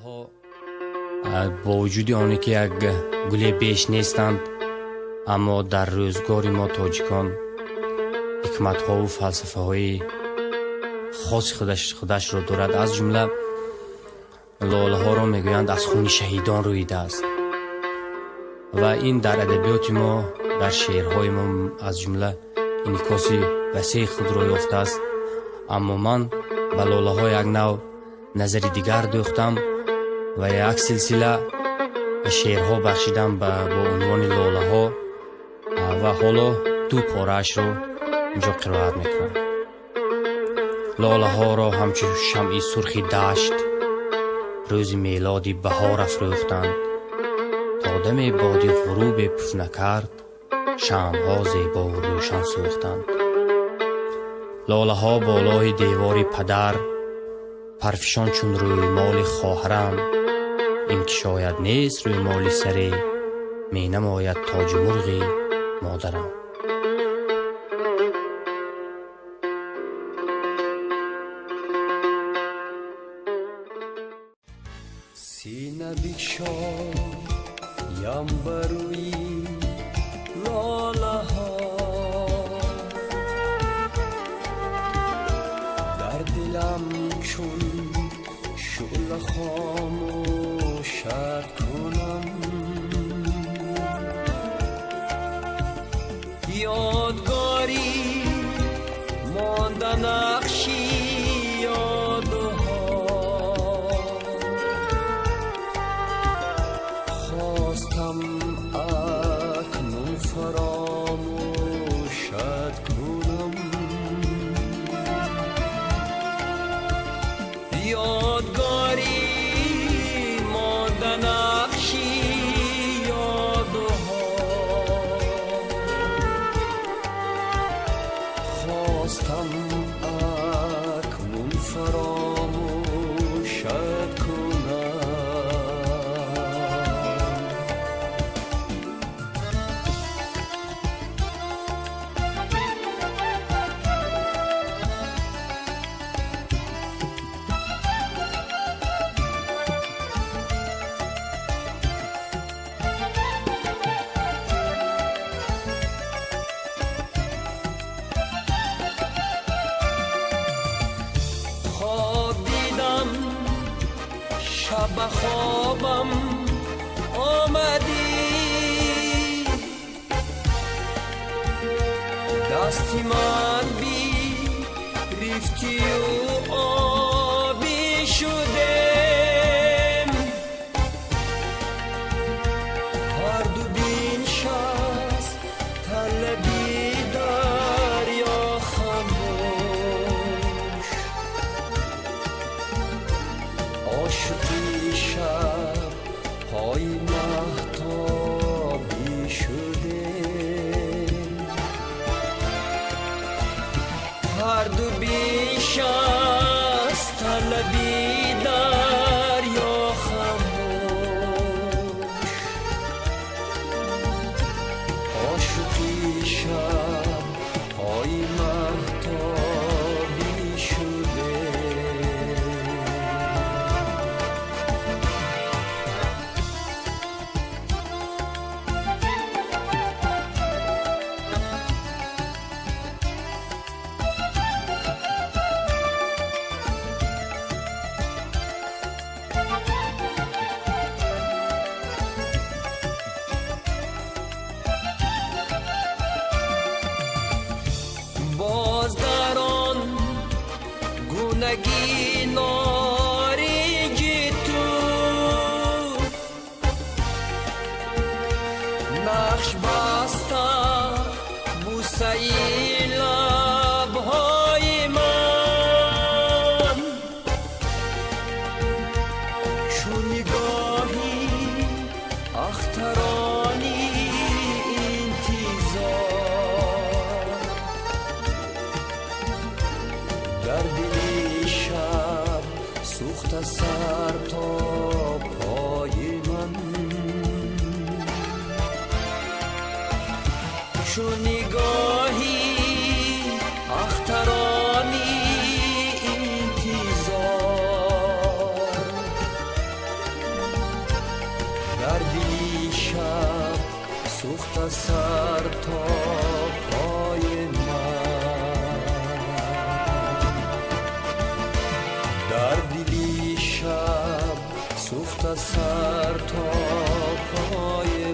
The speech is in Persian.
ها با وجود آنی که یک گل بیش نیستند، اما در روزگار ما تاجیکان حکمت ها و فلسفه های خاص خودش را دارد. از جمله لاله ها را میگویند از خون شهیدان رویده است و این در ادبیات ما، در شعرهای ما از جمله انعکاس وسیع خود را یافته است. اما من به لاله ها یک نوع نظر دیگر دوختم و یک سلسله شعرها بخشیدم با عنوان لاله ها و حالا دو پاره‌اش را اینجا قرائت میکنم. لاله ها را همچون شمع سرخی دشت روز میلادی بهار افروختند، تا دم بادی غروب پف نکرد شمع‌ها زیبا و روشن سوختند. لاله ها بالای دیوار پدر پرفشان چون روی مال خواهرم، این که شاید نیست روی مال سری می نماید تاج مرغی مادرم. سینه بیشایم بروی لاله ها، در دلم چون شعله خاموشت کنم، یادگاری مانده نقشی یادها، خواستم اکنون فراموشت کنم، یادگاری مانده نقشی یادها، خواستم اکنون فراموشت کنم. شب خوابم آمدی، دستی من بی ریفتی و آبی شدم، هر دو بین شست طلبی دریا خموش، عاشقی شب پای مهتابی شده، هر دو بیش از طلبی دریا خموش، عاشقی شب پای مهتابی شده. باز در آن گونگی نارنجی تو نقش بسته بوسه لبهای من، چون نگاهی اخترانی انتظار، در دل شب سوخت سر تا پای من، چون نگاهی اخترانی انتظار، سوخت سر تا پای من. در دلی شب سوخت سر تا پای